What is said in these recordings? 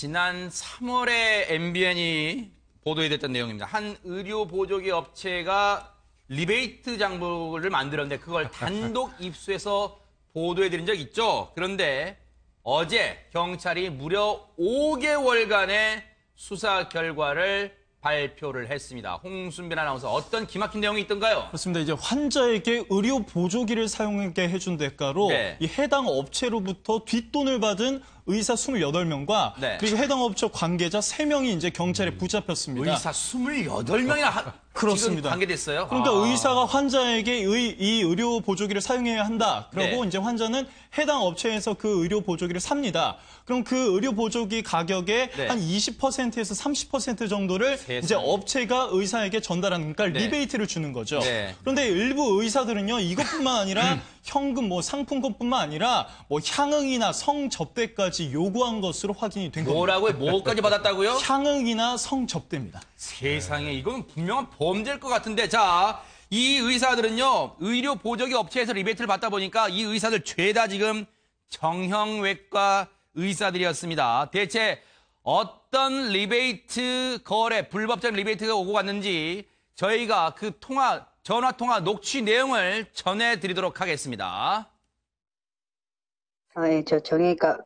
지난 3월에 MBN이 보도에 됐던 내용입니다. 한 의료 보조기 업체가 리베이트 장부를 만들었는데 그걸 단독 입수해서 보도해드린 적 있죠. 그런데 어제 경찰이 무려 5개월간의 수사 결과를 발표를 했습니다. 홍순빈 아나운서, 어떤 기막힌 내용이 있던가요? 그렇습니다. 이제 환자에게 의료 보조기를 사용하게 해준 대가로 이 해당 업체로부터 뒷돈을 받은 의사 28명과 그리고 해당 업체 관계자 3명이 이제 경찰에 붙잡혔습니다. 의사 28명이나 그렇습니다. 지금 관계됐어요? 그러니까 의사가 환자에게 이 의료 보조기를 사용해야 한다. 그리고 이제 환자는 해당 업체에서 그 의료 보조기를 삽니다. 그럼 그 의료 보조기 가격의 한 20%에서 30% 정도를 이제 업체가 의사에게 전달하는, 그러니까 리베이트를 주는 거죠. 그런데 일부 의사들은요, 이것뿐만 아니라 현금, 상품권뿐만 아니라 향응이나 성접대까지 요구한 것으로 확인이 된 겁니다. 뭐라고요? 뭐까지 받았다고요? 향응이나 성접대입니다. 세상에, 이건 분명한 범죄일 것 같은데. 자, 이 의사들은요, 의료 보조기 업체에서 리베이트를 받다 보니까 이 의사들 죄다 지금 정형외과 의사들이었습니다. 대체 어떤 리베이트 거래, 불법적 리베이트가 오고 갔는지 저희가 그 전화통화 녹취 내용을 전해드리도록 하겠습니다. 네, 저 정형외과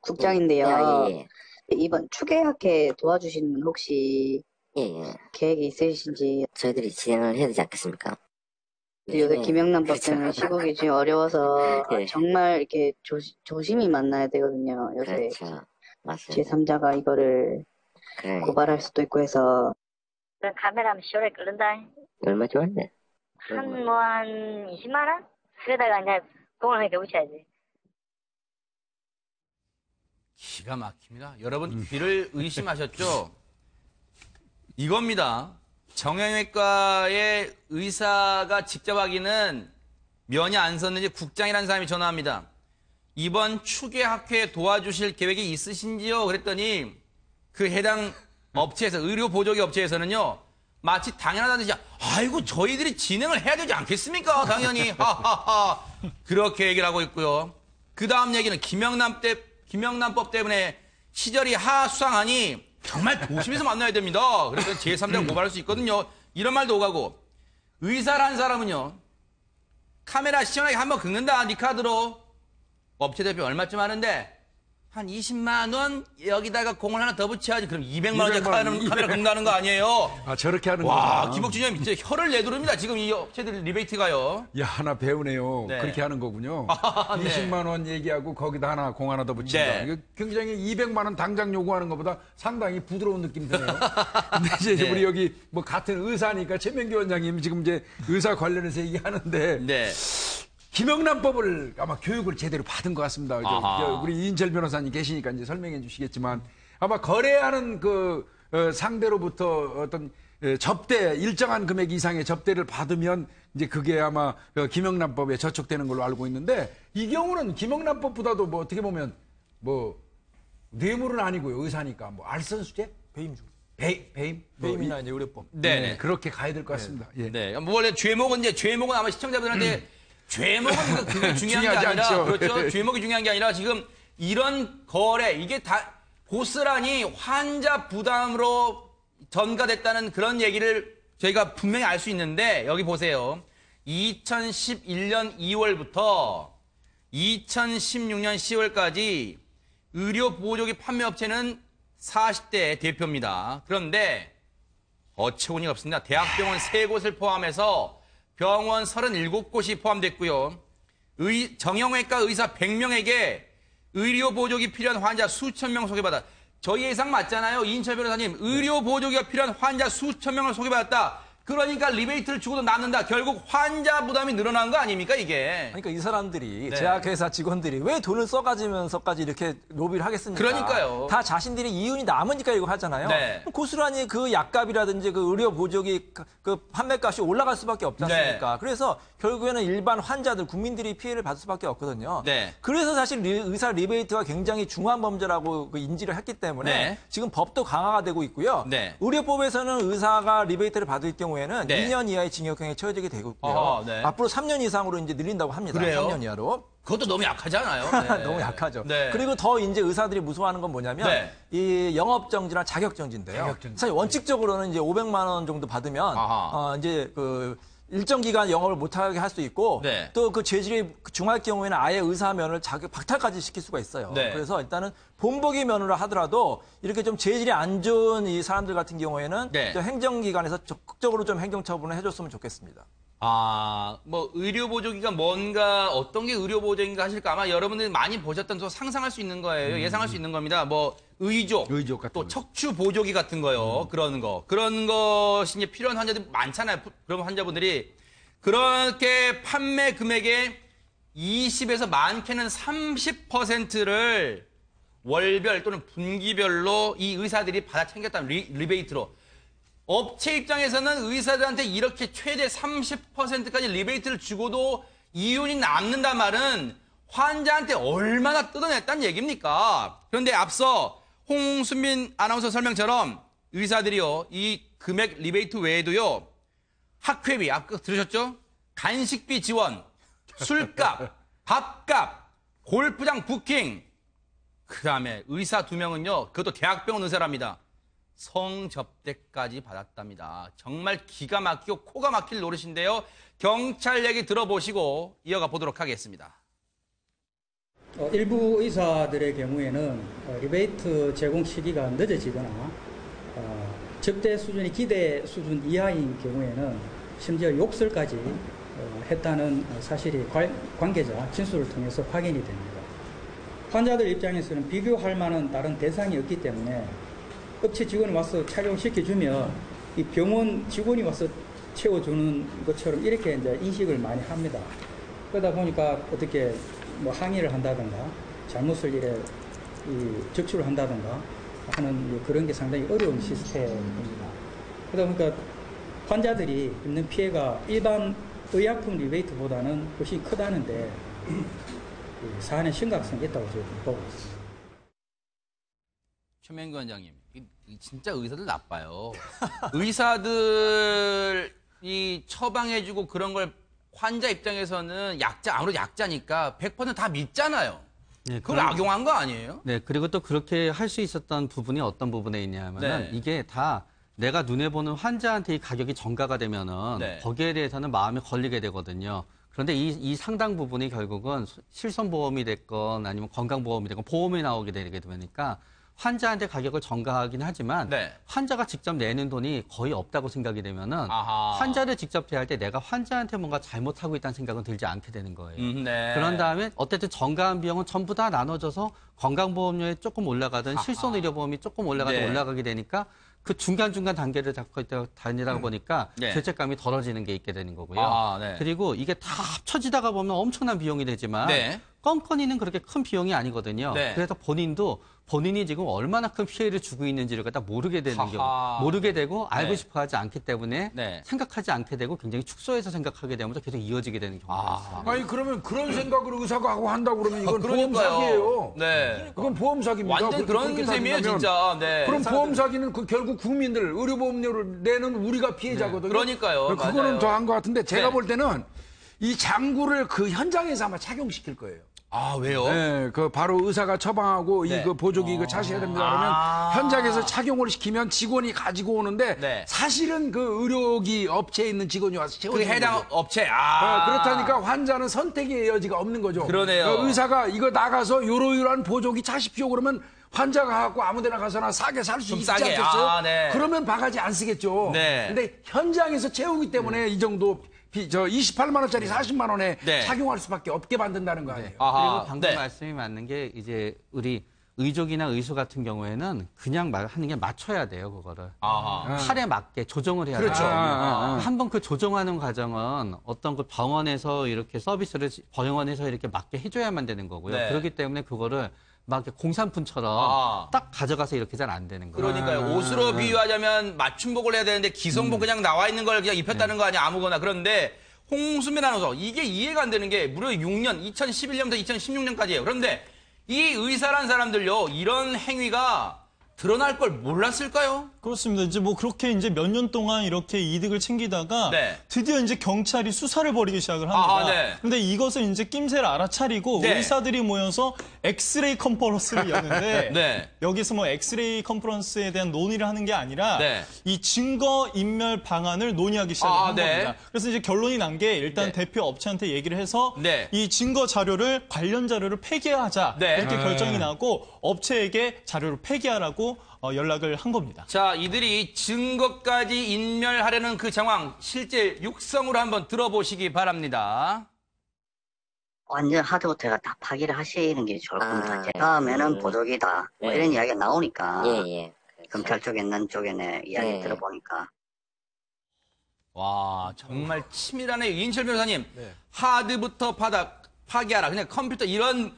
국장인데요. 예. 이번 추계학회 도와주시는 분 혹시 예. 계획이 있으신지? 저희들이 진행을 해야 되지 않겠습습니까? 요새 김영란법 때문에 시국이 좀 어려워서 정말 이렇게 조심히 만나야 되거든요. 요새 맞습니다. 제3자가 이거를 고발할 수도 있고 해서. 카메라 하면 시원하게 끓는다. 얼마 좋았네. 한 20만 원? 그러다가 이제 공을 하니까 붙여야지. 기가 막힙니다. 여러분 귀를 의심하셨죠? 이겁니다. 정형외과의 의사가 직접 하기는 면이 안 섰는지 국장이라는 사람이 전화합니다. 이번 추계학회 도와주실 계획이 있으신지요? 그랬더니 그 해당 업체에서, 의료 보조기 업체에서는요, 마치 당연하다는 듯이, 아이고 저희들이 진행을 해야 되지 않겠습니까? 당연히 하하하 그렇게 얘기를 하고 있고요. 그 다음 얘기는 김영란법 때문에 시절이 하수상하니 정말 조심해서 만나야 됩니다. 그래서 제3자가 고발할 수 있거든요. 이런 말도 오가고, 의사라는 사람은요, 카메라 시원하게 한번 긁는다, 네 카드로. 업체 대표 얼마쯤 하는데 한 20만 원 여기다가 공을 하나 더 붙여야지. 그럼 200만 원짜리 카메라 긁는다는 거 아니에요? 아, 저렇게 하는 거야. 와, 김옥준님 진짜 혀를 내두릅니다. 지금 이 업체들 리베이트가요. 야, 하나 배우네요. 그렇게 하는 거군요. 20만 원 얘기하고 거기다 공 하나 더 붙인다. 이거 굉장히 200만 원 당장 요구하는 것보다 상당히 부드러운 느낌이 드네요. 근데 이제 우리 여기 같은 의사니까 최명기 원장님 지금 이제 의사 관련해서 얘기하는데 김영란법을 아마 교육을 제대로 받은 것 같습니다. 우리 이인철 변호사님 계시니까 이제 설명해 주시겠지만, 아마 거래하는 상대로부터 어떤 접대, 일정한 금액 이상의 접대를 받으면 이제 그게 아마 김영란법에 저촉되는 걸로 알고 있는데, 이 경우는 김영란법보다도 어떻게 보면 뇌물은 아니고요, 의사니까 알선수재? 배임 중. 배임이나 이제 의료법. 네, 그렇게 가야 될 것 같습니다. 원래 죄목은 아마 시청자분들한테 죄목은 그게 중요한 게 아니라, 않죠. 그렇죠. 죄목이 중요한 게 아니라 지금 이런 거래, 이게 다 고스란히 환자 부담으로 전가됐다는 그런 얘기를 저희가 분명히 알 수 있는데, 여기 보세요. 2011년 2월부터 2016년 10월까지 의료 보조기 판매업체는 40대 대표입니다. 그런데 어처구니가 없습니다. 대학병원 3곳을 포함해서 병원 37곳이 포함됐고요. 정형외과 의사 100명에게 의료 보조기 필요한 환자 수천 명 소개받아. 저희 예상 맞잖아요. 이인철 변호사님. 의료 보조기가 필요한 환자 수천 명을 소개받았다. 그러니까 리베이트를 주고도 남는다. 결국 환자 부담이 늘어난 거 아닙니까, 이게? 그러니까 이 사람들이, 제약회사 직원들이 왜 돈을 써가지면서까지 이렇게 로비를 하겠습니까? 그러니까요. 다 자신들이 이윤이 남으니까 이거 하잖아요. 고스란히 그 약값이라든지 그 의료 보조기 그 판매값이 올라갈 수밖에 없지 않습니까? 그래서 결국에는 일반 환자들, 국민들이 피해를 받을 수밖에 없거든요. 그래서 사실 의사 리베이트가 굉장히 중한 범죄라고 인지를 했기 때문에 지금 법도 강화가 되고 있고요. 의료법에서는 의사가 리베이트를 받을 경우 경우에는 네. 2년 이하의 징역형에 처해지게 되고 있고요. 아, 네. 앞으로 3년 이상으로 이제 늘린다고 합니다. 그래요? 3년 이하로. 그것도 너무 약하잖아요. 네. 너무 약하죠. 네. 그리고 더 이제 의사들이 무서워하는 건 뭐냐면 네. 이 영업정지나 자격정지인데요. 자격정지. 사실 원칙적으로는 이제 500만 원 정도 받으면 이제 그 일정 기간 영업을 못하게 할 수 있고 네. 또 그 죄질이 중할 경우에는 아예 의사면을 자격 박탈까지 시킬 수가 있어요. 네. 그래서 일단은 본보기 면으로 하더라도 이렇게 좀 죄질이 안 좋은 이 사람들 같은 경우에는 네. 또 행정기관에서 적극적으로 좀 행정처분을 해줬으면 좋겠습니다. 뭐 의료보조기가 뭔가 어떤 게 의료보조인가 하실까 아마 여러분들이 많이 보셨던 또 상상할 수 있는 거예요. 예상할 수 있는 겁니다. 뭐 의족 같은 또 거. 척추보조기 같은 거요. 그런 것이 이제 필요한 환자들이 많잖아요. 그런 환자분들이 그렇게 판매 금액의 20에서 많게는 30%를 월별 또는 분기별로 이 의사들이 받아 챙겼다는 리베이트로. 업체 입장에서는 의사들한테 이렇게 최대 30%까지 리베이트를 주고도 이윤이 남는단 말은 환자한테 얼마나 뜯어냈다는 얘기입니까? 그런데 앞서 홍순민 아나운서 설명처럼 의사들이요, 이 금액 리베이트 외에도요, 학회비, 아까 들으셨죠? 간식비 지원, 술값, 밥값, 골프장 부킹, 그 다음에 의사 2명은요, 그것도 대학병원 의사랍니다. 성접대까지 받았답니다. 정말 기가 막히고 코가 막힐 노릇인데요. 경찰 얘기 들어보시고 이어가 보도록 하겠습니다. 일부 의사들의 경우에는 리베이트 제공 시기가 늦어지거나 접대 수준이 기대 수준 이하인 경우에는 심지어 욕설까지 했다는 사실이 관계자 진술을 통해서 확인이 됩니다. 환자들 입장에서는 비교할 만한 다른 대상이 없기 때문에 업체 직원이 와서 착용시켜주면 이 병원 직원이 와서 채워주는 것처럼 이렇게 이제 인식을 많이 합니다. 그러다 보니까 어떻게 뭐 항의를 한다든가 잘못을 이래 적출을 한다든가 하는 그런 게 상당히 어려운 시스템입니다. 그러다 보니까 환자들이 입는 피해가 일반 의약품 리베이트보다는 훨씬 크다는데 사안의 심각성이 있다고 저희는 보고 있습니다. 최명규 원장님, 진짜 의사들 나빠요. 의사들이 처방해주고 그런 걸 환자 입장에서는 아무래도 약자니까 100% 다 믿잖아요. 네, 그걸 악용한 거 아니에요? 네, 그리고 또 그렇게 할 수 있었던 부분이 어떤 부분에 있냐면은 네. 이게 다 내가 눈에 보는 환자한테 이 가격이 전가가 되면은 네. 거기에 대해서는 마음이 걸리게 되거든요. 그런데 이 상당 부분이 결국은 실손보험이 됐건 아니면 건강보험이 됐건 보험이 나오게 되게 되니까 환자한테 가격을 전가하긴 하지만 네. 환자가 직접 내는 돈이 거의 없다고 생각이 되면은 아하. 환자를 직접 대할 때 내가 환자한테 뭔가 잘못하고 있다는 생각은 들지 않게 되는 거예요. 네. 그런 다음에 어쨌든 전가한 비용은 전부 다 나눠져서 건강보험료에 조금 올라가든 실손의료보험이 조금 올라가든 네. 올라가게 되니까 그 중간중간 단계를 잡고 다니다 보니까 네. 죄책감이 덜어지는 게 있게 되는 거고요. 네. 그리고 이게 다 합쳐지다가 보면 엄청난 비용이 되지만 네. 껌껌이는 그렇게 큰 비용이 아니거든요. 네. 그래서 본인이 지금 얼마나 큰 피해를 주고 있는지를 갖다 모르게 되는 경우, 모르게 되고 알고 네. 싶어 하지 않기 때문에 네. 생각하지 않게 되고 굉장히 축소해서 생각하게 되면서 계속 이어지게 되는 경우가 있습니다. 아니 그러면 그런 생각을 의사가 하고 한다고 그러면 이건 보험 그러니까요. 사기예요. 네. 그건 보험 사기입니다. 완전 그런 셈이에요, 진짜. 네. 그럼 보험 사기는 결국 국민들 의료보험료를 내는 우리가 피해자거든요. 그러니까요. 그거는 맞아요. 더 한 것 같은데 제가 네. 볼 때는 이 장구를 그 현장에서 아마 착용시킬 거예요. 아, 왜요? 네, 그 바로 의사가 처방하고 네. 이 그 보조기 이거 차셔야 됩니다. 그러면 현장에서 착용을 시키면 직원이 가지고 오는데 네. 사실은 그 의료기 업체에 있는 직원이 와서 그 채워주는 해당 거죠. 업체. 그렇다니까 환자는 선택의 여지가 없는 거죠. 그러네요. 의사가 이거 나가서 요러요러한 보조기 차십시오 그러면 환자가 갖고 아무데나 가서나 싸게 살 수 좀 있지 싸게. 않겠어요? 네. 그러면 바가지 안 쓰겠죠. 네. 근데 현장에서 채우기 때문에 이 정도 28만 원짜리 40만 원에 네. 착용할 수밖에 없게 만든다는 거 아니에요. 아하. 그리고 방금 네. 말씀이 맞는 게 이제 우리 의족이나 의소 같은 경우에는 그냥 하는 게 맞춰야 돼요, 그거를. 아하. 팔에 맞게 조정을 해야 그렇죠. 돼요. 아. 한번 그 조정하는 과정은 어떤 그 병원에서 이렇게 서비스를 병원에서 이렇게 맞게 해줘야만 되는 거고요. 네. 그렇기 때문에 그거를 막 이렇게 공산품처럼 아. 딱 가져가서 이렇게 잘 안 되는 거예요. 그러니까요. 옷으로 비유하자면 맞춤복을 해야 되는데 기성복 그냥 나와 있는 걸 그냥 입혔다는 거 아니야, 아무거나. 그런데 홍수민 아나운서, 이게 이해가 안 되는 게 무려 6년, 2011년부터 2016년까지예요. 그런데 이 의사란 사람들요, 이런 행위가 드러날 걸 몰랐을까요? 그렇습니다. 이제 뭐 그렇게 이제 몇 년 동안 이렇게 이득을 챙기다가 네. 드디어 이제 경찰이 수사를 벌이기 시작을 합니다. 네. 근데 이것을 이제 낌새를 알아차리고 네. 의사들이 모여서 엑스레이 컨퍼런스를 여는데 네. 여기서 뭐 엑스레이 컨퍼런스에 대한 논의를 하는 게 아니라 네. 이 증거 인멸 방안을 논의하기 시작한 네. 겁니다. 그래서 이제 결론이 난 게 일단 네. 대표 업체한테 얘기를 해서 네. 이 증거 자료를 관련 자료를 폐기하자 네. 이렇게 결정이 나고 업체에게 자료를 폐기하라고 연락을 한 겁니다. 자, 이들이 증거까지 인멸하려는 그 상황 실제 육성으로 한번 들어보시기 바랍니다. 완전 하드부터가 다 파기를 하시는 게 좋을 겁니다. 예. 다음에는 보조기다. 뭐 예. 이런 이야기가 나오니까 예. 검찰 쪽에 있는 쪽에 이야기 예. 들어보니까 와, 정말 치밀하네요. 이인철 변호사님, 하드부터 파기하라. 그냥 컴퓨터 이런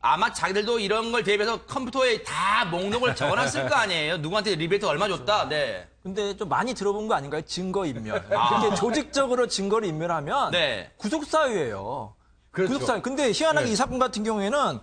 아마 자기들도 이런 걸 대비해서 컴퓨터에 다 목록을 적어놨을 거 아니에요. 누구한테 리베이트 얼마 줬다. 네. 근데 좀 많이 들어본 거 아닌가요? 증거 인멸. 이렇게 조직적으로 증거를 인멸하면 네. 구속사유예요. 그렇죠. 구속사유. 근데 희한하게 이 사건 같은 경우에는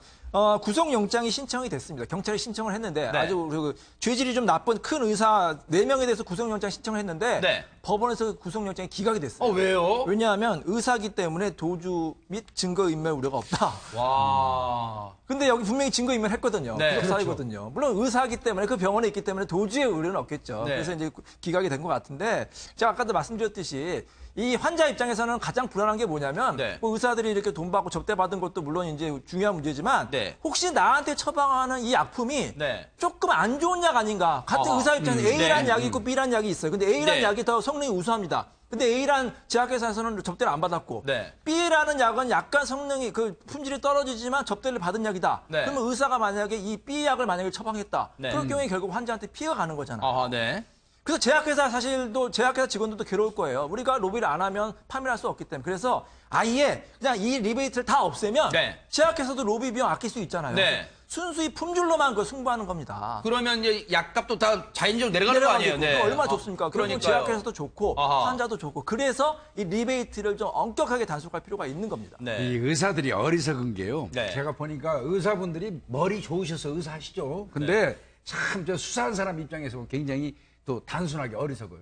구속영장이 신청이 됐습니다. 경찰이 신청을 했는데 네. 아주 그 죄질이 좀 나쁜 큰 의사 4명에 대해서 구속영장 신청을 했는데 네. 법원에서 구속영장이 기각이 됐어요. 왜요? 왜냐하면 의사기 때문에 도주 및 증거인멸 우려가 없다. 와. 근데 여기 분명히 증거인멸 했거든요. 네. 구속사유거든요. 물론 의사기 때문에 그 병원에 있기 때문에 도주의 우려는 없겠죠. 네. 그래서 이제 기각이 된 것 같은데 제가 아까도 말씀드렸듯이 이 환자 입장에서는 가장 불안한 게 뭐냐면 네. 뭐 의사들이 이렇게 돈 받고 접대받은 것도 물론 이제 중요한 문제지만 네. 혹시 나한테 처방하는 이 약품이 네. 조금 안 좋은 약 아닌가. 같은 의사 입장에서 A라는 네. 약이 있고 B라는 약이 있어요. 근데 A라는 네. 약이 더 성능이 우수합니다. 근데 A라는 제약회사에서는 접대를 안 받았고 네. B라는 약은 약간 성능이 그 품질이 떨어지지만 접대를 받은 약이다. 네. 그러면 의사가 만약에 이 B 약을 만약에 처방했다. 네. 그럴 경우에 결국 환자한테 피해가 가는 거잖아요. 아, 네. 그래서 제약회사 사실도 제약회사 직원들도 괴로울 거예요. 우리가 로비를 안 하면 판매를 할 수 없기 때문에. 그래서 아예 그냥 이 리베이트를 다 없애면 네. 제약회사도 로비 비용 아낄 수 있잖아요. 네. 순수히 품질로만 그 승부하는 겁니다. 그러면 이제 약값도 다 자연적으로 내려가는 거 아니에요? 내려가겠고, 또 얼마나 좋습니까? 그러면 그러니까요. 제약회사도 좋고 아하. 환자도 좋고 그래서 이 리베이트를 좀 엄격하게 단속할 필요가 있는 겁니다. 네. 이 의사들이 어리석은 게요. 네. 제가 보니까 의사분들이 머리 좋으셔서 의사하시죠. 근데 참 저 수사한 사람 입장에서 굉장히 또 단순하게 어리석어요.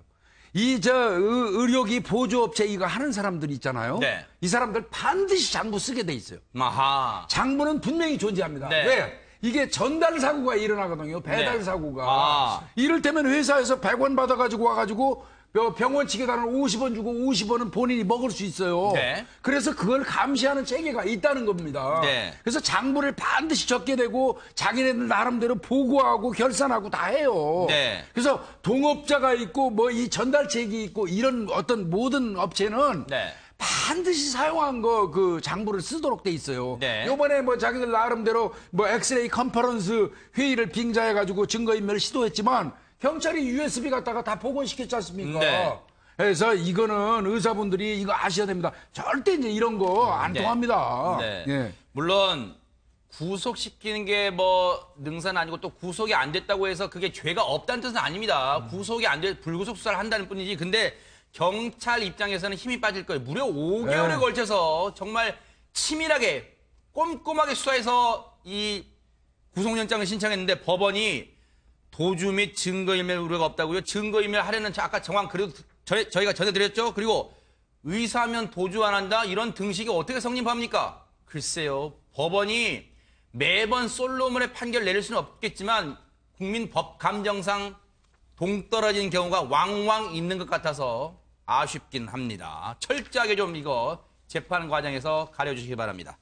이 의료기 보조업체 이거 하는 사람들 있잖아요. 네. 이 사람들 반드시 장부 쓰게 돼 있어요. 아하. 장부는 분명히 존재합니다. 네. 왜? 이게 전달 사고가 일어나거든요. 배달 네. 사고가. 아. 이를테면 회사에서 100원 받아가지고 와가지고 병원 측에다는 50원 주고 50원은 본인이 먹을 수 있어요. 네. 그래서 그걸 감시하는 체계가 있다는 겁니다. 네. 그래서 장부를 반드시 적게 되고 자기네들 나름대로 보고하고 결산하고 다 해요. 네. 그래서 동업자가 있고 뭐 이 전달책이 있고 이런 어떤 모든 업체는 네. 반드시 사용한 그 장부를 쓰도록 돼 있어요. 네. 요번에 뭐 자기들 나름대로 뭐 엑스레이 컨퍼런스 회의를 빙자해가지고 증거인멸을 시도했지만 경찰이 USB 갖다가 다 복원시켰지 않습니까? 네. 그래서 이거는 의사분들이 이거 아셔야 됩니다. 절대 이제 이런 거 안 네. 통합니다. 네. 예. 물론 구속시키는 게 뭐 능사는 아니고 또 구속이 안 됐다고 해서 그게 죄가 없다는 뜻은 아닙니다. 구속이 안 돼 불구속 수사를 한다는 뿐이지. 근데 경찰 입장에서는 힘이 빠질 거예요. 무려 5개월에 네. 걸쳐서 정말 치밀하게 꼼꼼하게 수사해서 이 구속영장을 신청했는데 법원이 도주 및 증거인멸 우려가 없다고요. 증거인멸 하려는 아까 정황 그래도 저희가 전해드렸죠. 그리고 의사하면 도주 안 한다 이런 등식이 어떻게 성립합니까? 글쎄요. 법원이 매번 솔로몬의 판결 내릴 수는 없겠지만 국민 법 감정상 동떨어진 경우가 왕왕 있는 것 같아서 아쉽긴 합니다. 철저하게 좀 이거 재판 과정에서 가려주시기 바랍니다.